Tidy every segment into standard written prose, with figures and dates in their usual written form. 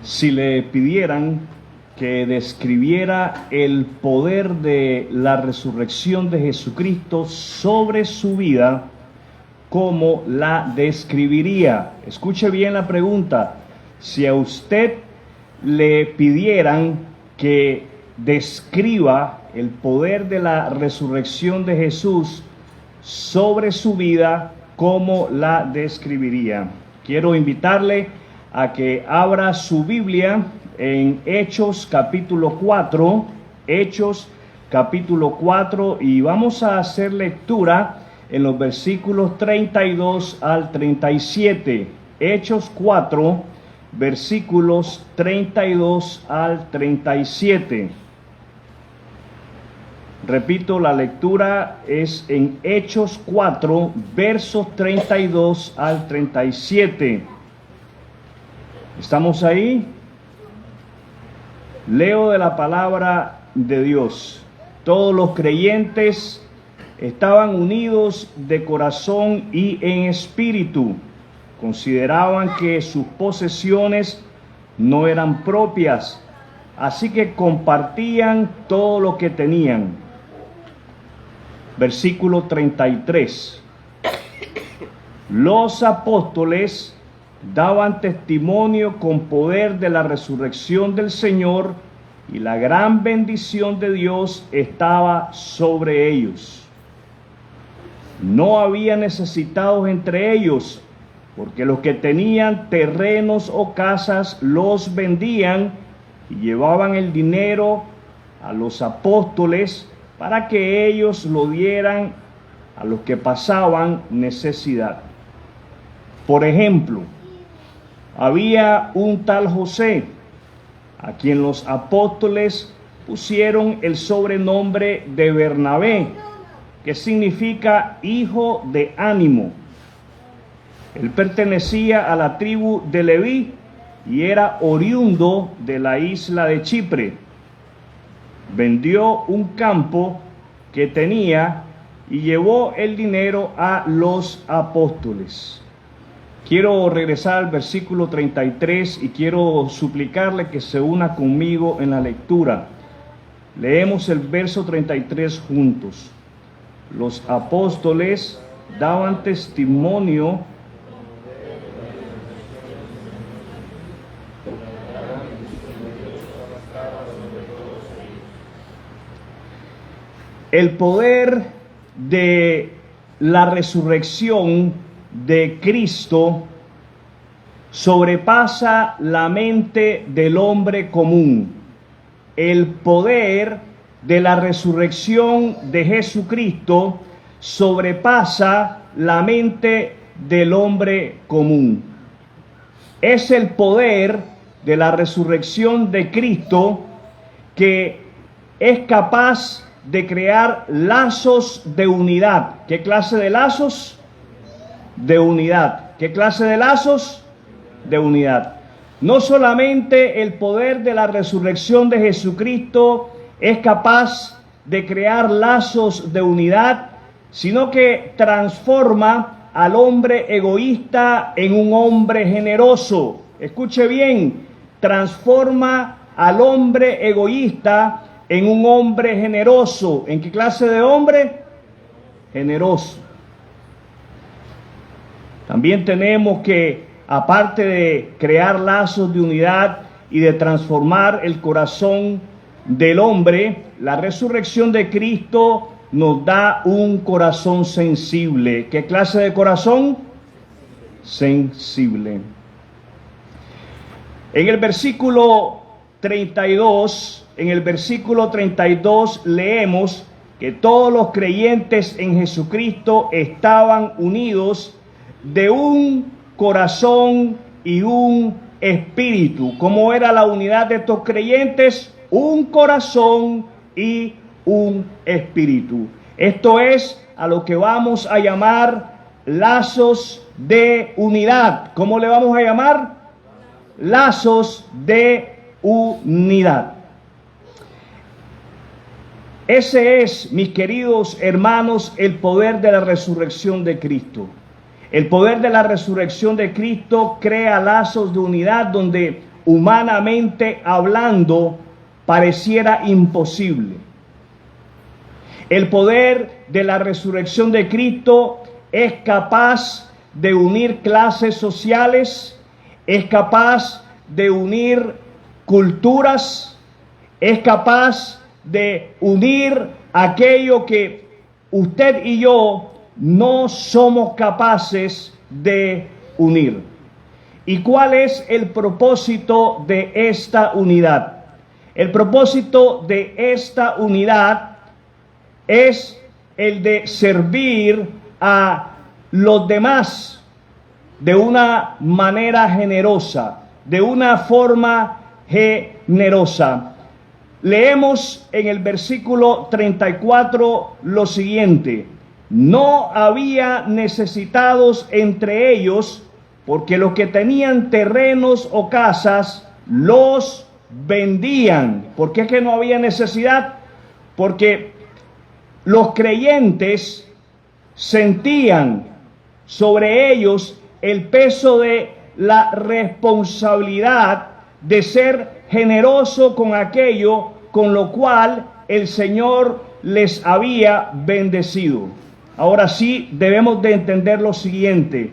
Si le pidieran que describiera el poder de la resurrección de Jesucristo sobre su vida, ¿cómo la describiría? Escuche bien la pregunta. Si a usted le pidieran que describa el poder de la resurrección de Jesús sobre su vida, ¿cómo la describiría? Quiero invitarle a que abra su Biblia en Hechos capítulo 4, Hechos capítulo 4, y vamos a hacer lectura en los versículos 32 al 37. Hechos 4, versículos 32 al 37. Repito, la lectura es en Hechos 4, versos 32 al 37. ¿Estamos ahí? Leo de la palabra de Dios. Todos los creyentes estaban unidos de corazón y en espíritu. Consideraban que sus posesiones no eran propias, así que compartían todo lo que tenían. Versículo 33. Los apóstoles daban testimonio con poder de la resurrección del Señor, y la gran bendición de Dios estaba sobre ellos. No había necesitados entre ellos, porque los que tenían terrenos o casas los vendían y llevaban el dinero a los apóstoles para que ellos lo dieran a los que pasaban necesidad. Por ejemplo, había un tal José, a quien los apóstoles pusieron el sobrenombre de Bernabé, que significa hijo de ánimo. Él pertenecía a la tribu de Leví y era oriundo de la isla de Chipre. Vendió un campo que tenía y llevó el dinero a los apóstoles. Quiero regresar al versículo 33 y quiero suplicarle que se una conmigo en la lectura. Leemos el verso 33 juntos. Los apóstoles daban testimonio el poder de la resurrección de Cristo sobrepasa la mente del hombre común. El poder de la resurrección de Jesucristo sobrepasa la mente del hombre común. Es el poder de la resurrección de Cristo que es capaz de crear lazos de unidad. ¿Qué clase de lazos? De unidad. ¿Qué clase de lazos? De unidad. No solamente el poder de la resurrección de Jesucristo es capaz de crear lazos de unidad, sino que transforma al hombre egoísta en un hombre generoso. Escuche bien, transforma al hombre egoísta en un hombre generoso. ¿En qué clase de hombre? Generoso. También tenemos que, aparte de crear lazos de unidad y de transformar el corazón del hombre, la resurrección de Cristo nos da un corazón sensible. ¿Qué clase de corazón? Sensible. En el versículo 32, leemos que todos los creyentes en Jesucristo estaban unidos de un corazón y un espíritu. ¿Cómo era la unidad de estos creyentes? Un corazón y un espíritu. Esto es a lo que vamos a llamar lazos de unidad. ¿Cómo le vamos a llamar? Lazos de unidad. Ese es, mis queridos hermanos, el poder de la resurrección de Cristo. El poder de la resurrección de Cristo crea lazos de unidad donde humanamente hablando pareciera imposible. El poder de la resurrección de Cristo es capaz de unir clases sociales, es capaz de unir culturas, es capaz de unir aquello que usted y yo no somos capaces de unir. ¿Y cuál es el propósito de esta unidad? El propósito de esta unidad es el de servir a los demás de una manera generosa, de una forma generosa. Leemos en el versículo 34 lo siguiente: no había necesitados entre ellos, porque los que tenían terrenos o casas los vendían. ¿Por qué es que no había necesidad? Porque los creyentes sentían sobre ellos el peso de la responsabilidad de ser generoso con aquello con lo cual el Señor les había bendecido. Ahora sí debemos de entender lo siguiente,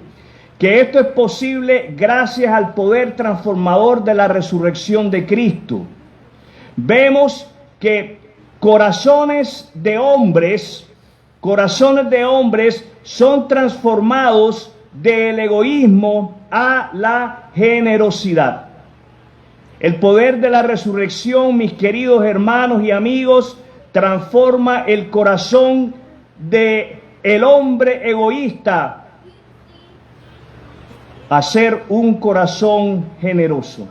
que esto es posible gracias al poder transformador de la resurrección de Cristo. Vemos que corazones de hombres son transformados del egoísmo a la generosidad. El poder de la resurrección, mis queridos hermanos y amigos, transforma el corazón del hombre egoísta a ser un corazón generoso.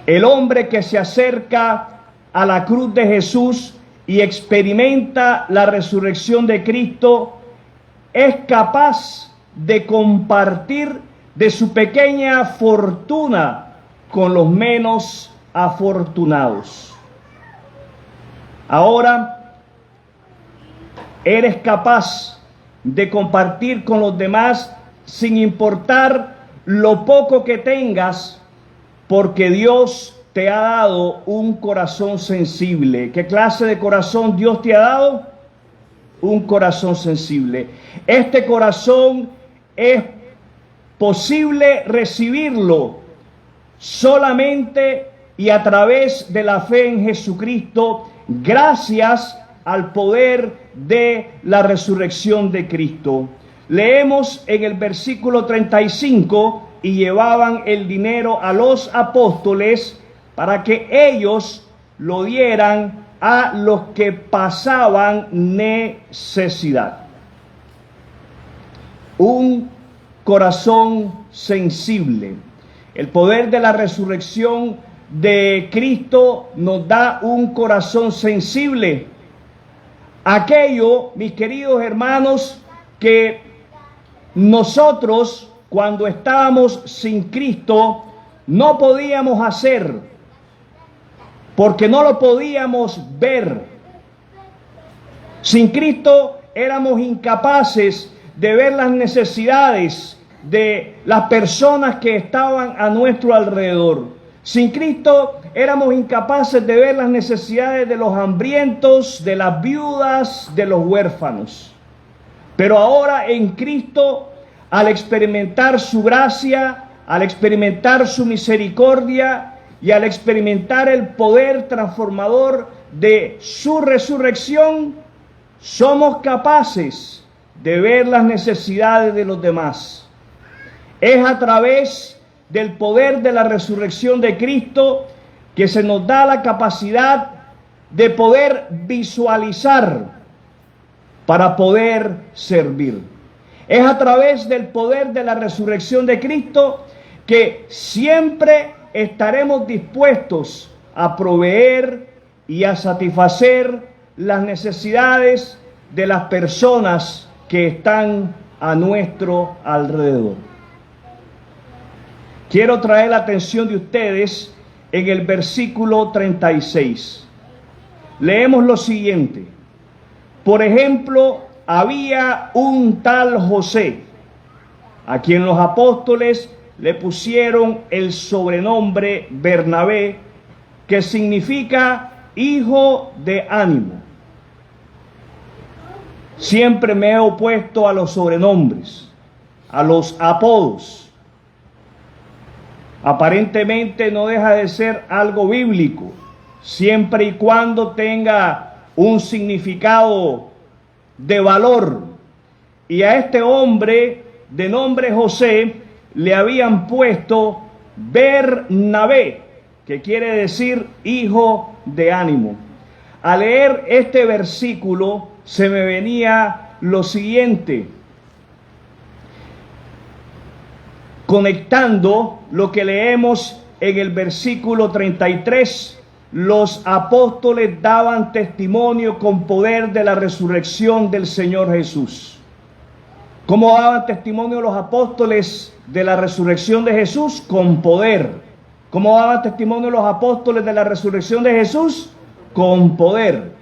El hombre que se acerca a la cruz de Jesús y experimenta la resurrección de Cristo es capaz de compartir de su pequeña fortuna con los menos afortunados. Ahora eres capaz de compartir con los demás sin importar lo poco que tengas, porque Dios te ha dado un corazón sensible. ¿Qué clase de corazón Dios te ha dado? Un corazón sensible. Este corazón es posible recibirlo solamente y a través de la fe en Jesucristo, gracias al poder de la resurrección de Cristo. Leemos en el versículo 35: y llevaban el dinero a los apóstoles para que ellos lo dieran a los que pasaban necesidad. Un corazón sensible. El poder de la resurrección de Cristo nos da un corazón sensible. Aquello, mis queridos hermanos, que nosotros cuando estábamos sin Cristo no podíamos hacer, porque no lo podíamos ver. Sin Cristo éramos incapaces de ver las necesidades de las personas que estaban a nuestro alrededor. Sin Cristo éramos incapaces de ver las necesidades de los hambrientos, de las viudas, de los huérfanos. Pero ahora en Cristo, al experimentar su gracia, al experimentar su misericordia y al experimentar el poder transformador de su resurrección, somos capaces de ver las necesidades de los demás. Es a través del poder de la resurrección de Cristo que se nos da la capacidad de poder visualizar para poder servir. Es a través del poder de la resurrección de Cristo que siempre estaremos dispuestos a proveer y a satisfacer las necesidades de las personas que están a nuestro alrededor. Quiero traer la atención de ustedes en el versículo 36. Leemos lo siguiente: por ejemplo, había un tal José, a quien los apóstoles le pusieron el sobrenombre Bernabé, que significa hijo de ánimo. Siempre me he opuesto a los sobrenombres, a los apodos. Aparentemente no deja de ser algo bíblico, siempre y cuando tenga un significado de valor. Y a este hombre de nombre José le habían puesto Bernabé, que quiere decir hijo de ánimo. Al leer este versículo se me venía lo siguiente, conectando lo que leemos en el versículo 33. Los apóstoles daban testimonio con poder de la resurrección del Señor Jesús. ¿Cómo daban testimonio los apóstoles de la resurrección de Jesús? Con poder. ¿Cómo daban testimonio los apóstoles de la resurrección de Jesús? Con poder.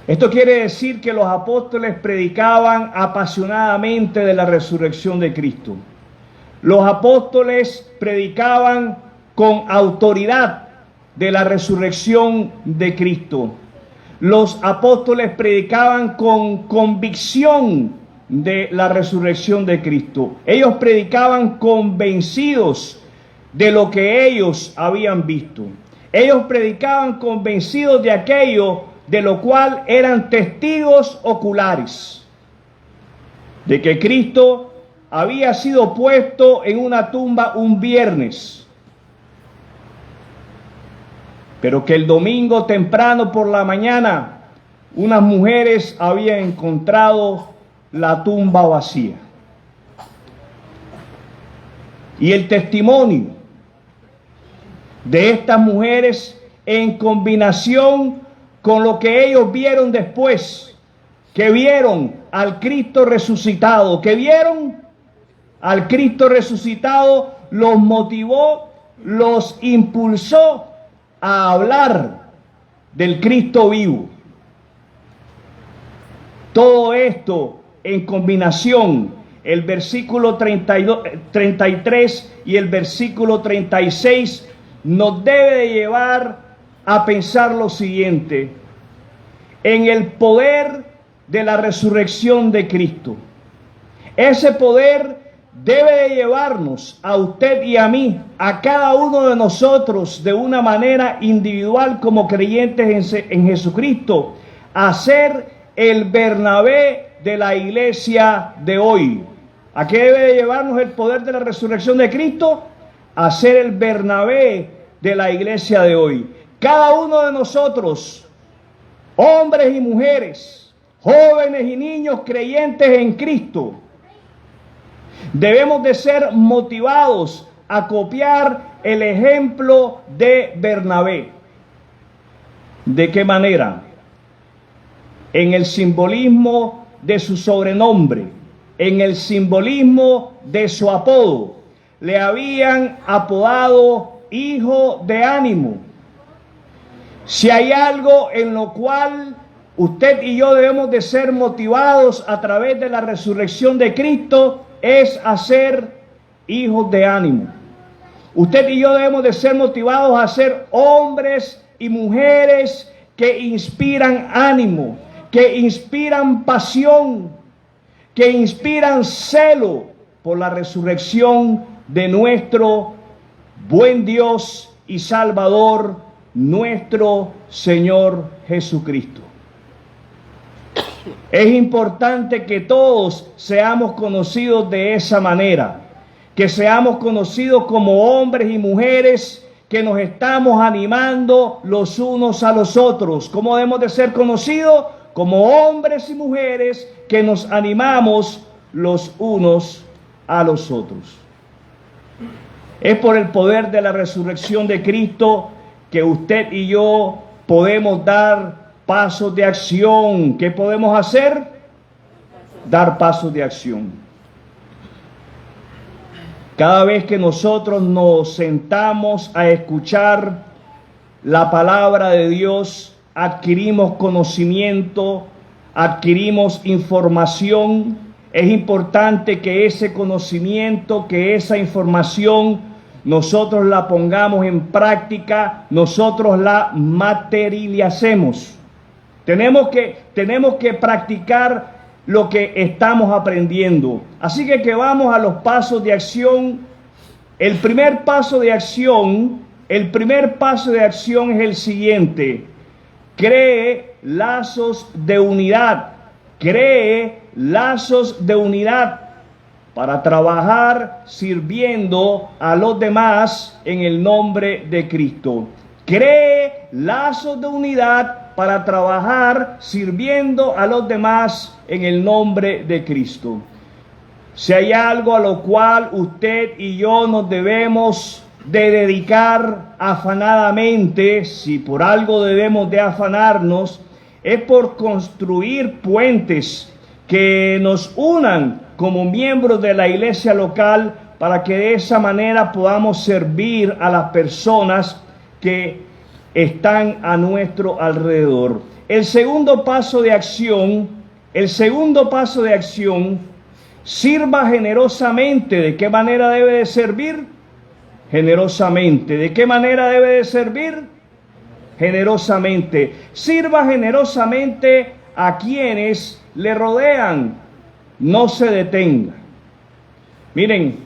Esto quiere decir que los apóstoles predicaban apasionadamente de la resurrección de Cristo. Los apóstoles predicaban con autoridad de la resurrección de Cristo. Los apóstoles predicaban con convicción de la resurrección de Cristo. Ellos predicaban convencidos de lo que ellos habían visto. Ellos predicaban convencidos de aquello de lo cual eran testigos oculares, de que Cristo había sido puesto en una tumba un viernes, pero que el domingo temprano por la mañana unas mujeres habían encontrado la tumba vacía. Y el testimonio de estas mujeres, en combinación con lo que ellos vieron después, que vieron al Cristo resucitado, los motivó, los impulsó a hablar del Cristo vivo. Todo esto en combinación, el versículo 33 y el versículo 36 nos debe de llevar a pensar lo siguiente: en el poder de la resurrección de Cristo. Ese poder debe de llevarnos a usted y a mí, a cada uno de nosotros, de una manera individual como creyentes en Jesucristo, a ser el Bernabé de la iglesia de hoy. ¿A qué debe de llevarnos el poder de la resurrección de Cristo? A ser el Bernabé de la iglesia de hoy. Cada uno de nosotros, hombres y mujeres, jóvenes y niños creyentes en Cristo, debemos de ser motivados a copiar el ejemplo de Bernabé. ¿De qué manera? En el simbolismo de su sobrenombre, en el simbolismo de su apodo. Le habían apodado hijo de ánimo. Si hay algo en lo cual usted y yo debemos de ser motivados a través de la resurrección de Cristo, es a ser hijos de ánimo. Usted y yo debemos de ser motivados a ser hombres y mujeres que inspiran ánimo, que inspiran pasión, que inspiran celo por la resurrección de nuestro buen Dios y Salvador, nuestro Señor Jesucristo. Es importante que todos seamos conocidos de esa manera, que seamos conocidos como hombres y mujeres que nos estamos animando los unos a los otros. ¿Cómo debemos de ser conocidos? Como hombres y mujeres que nos animamos los unos a los otros. Es por el poder de la resurrección de Cristo que usted y yo podemos dar pasos de acción. ¿Qué podemos hacer? Dar pasos de acción. Cada vez que nosotros nos sentamos a escuchar la palabra de Dios, adquirimos conocimiento, adquirimos información Es importante que ese conocimiento, que esa información, nosotros la pongamos en práctica, nosotros la materialicemos. Tenemos que practicar lo que estamos aprendiendo. Así que vamos a los pasos de acción. El primer paso de acción es el siguiente: cree lazos de unidad. Cree lazos de unidad para trabajar sirviendo a los demás en el nombre de Cristo. Cree lazos de unidad para trabajar sirviendo a los demás en el nombre de Cristo. Si hay algo a lo cual usted y yo nos debemos de dedicar afanadamente, si por algo debemos de afanarnos, es por construir puentes que nos unan como miembros de la iglesia local, para que de esa manera podamos servir a las personas que están a nuestro alrededor. El segundo paso de acción, sirva generosamente. ¿De qué manera debe de servir? Generosamente. ¿De qué manera debe de servir? Generosamente. Sirva generosamente a quienes le rodean. No se detenga. Miren,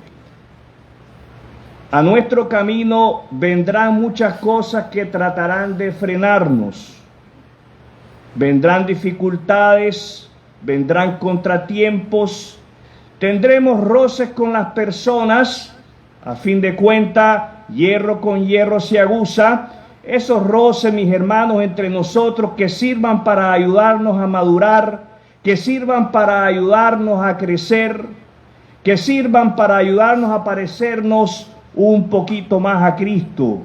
a nuestro camino vendrán muchas cosas que tratarán de frenarnos. Vendrán dificultades, vendrán contratiempos, tendremos roces con las personas. A fin de cuentas, hierro con hierro se aguza. Esos roces, mis hermanos, entre nosotros, que sirvan para ayudarnos a madurar, que sirvan para ayudarnos a crecer, que sirvan para ayudarnos a parecernos un poquito más a Cristo.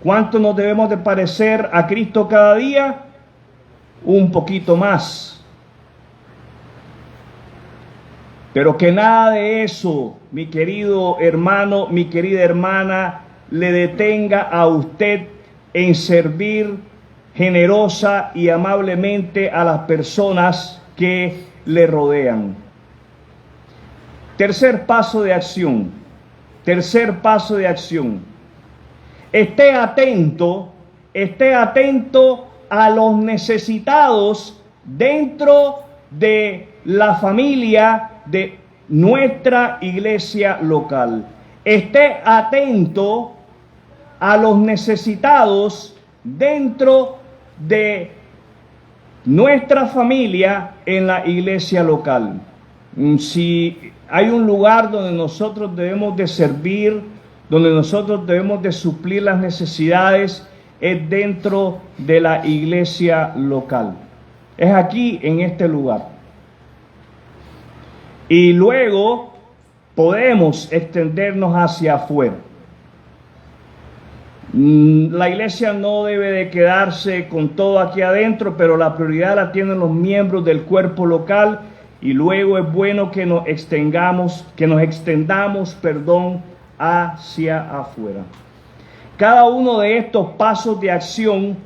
¿Cuánto nos debemos de parecer a Cristo cada día? Un poquito más. Pero que nada de eso, mi querido hermano, mi querida hermana, le detenga a usted en servir generosa y amablemente a las personas que le rodean. Tercer paso de acción. Esté atento a los necesitados dentro de la familia de nuestra iglesia local. Esté atento a los necesitados dentro de nuestra familia en la iglesia local. Si hay un lugar donde nosotros debemos de servir, donde nosotros debemos de suplir las necesidades, es dentro de la iglesia local. Es aquí, en este lugar. Y luego podemos extendernos hacia afuera. La iglesia no debe de quedarse con todo aquí adentro, pero la prioridad la tienen los miembros del cuerpo local, y luego es bueno que nos extendamos, hacia afuera. Cada uno de estos pasos de acción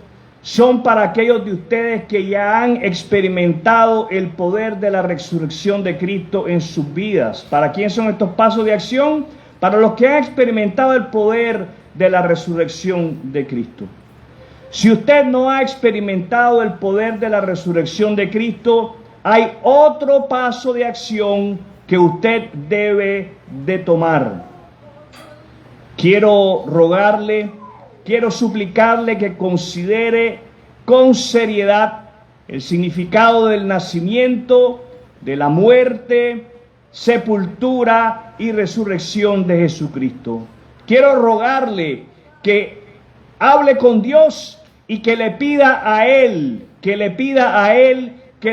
son para aquellos de ustedes que ya han experimentado el poder de la resurrección de Cristo en sus vidas. ¿Para quién son estos pasos de acción? Para los que han experimentado el poder de la resurrección de Cristo. Si usted no ha experimentado el poder de la resurrección de Cristo, hay otro paso de acción que usted debe de tomar. Quiero rogarle, quiero suplicarle que considere con seriedad el significado del nacimiento, de la muerte, sepultura y resurrección de Jesucristo. Quiero rogarle que hable con Dios y que le pida a Él que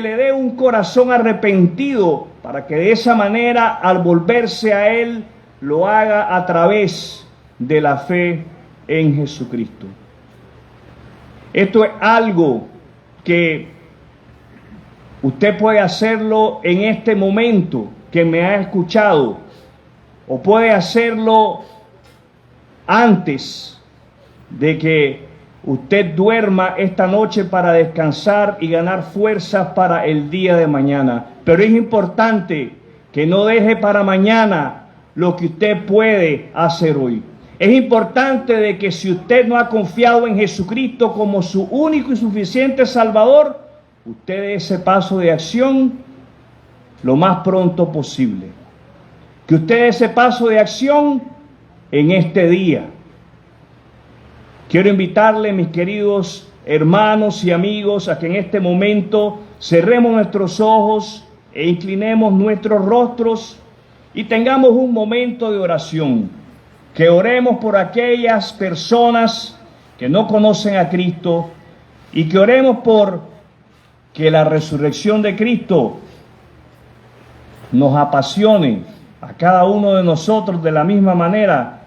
le dé un corazón arrepentido, para que de esa manera, al volverse a Él, lo haga a través de la fe en Jesucristo. Esto es algo que usted puede hacerlo en este momento que me ha escuchado, o puede hacerlo antes de que usted duerma esta noche para descansar y ganar fuerzas para el día de mañana. Pero es importante que no deje para mañana lo que usted puede hacer hoy. Es importante de que si usted no ha confiado en Jesucristo como su único y suficiente Salvador, usted dé ese paso de acción lo más pronto posible. Que usted dé ese paso de acción en este día. Quiero invitarle, mis queridos hermanos y amigos, a que en este momento cerremos nuestros ojos e inclinemos nuestros rostros y tengamos un momento de oración. Que oremos por aquellas personas que no conocen a Cristo y que oremos por que la resurrección de Cristo nos apasione a cada uno de nosotros de la misma manera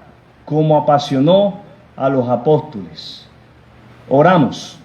como apasionó a los apóstoles. Oramos.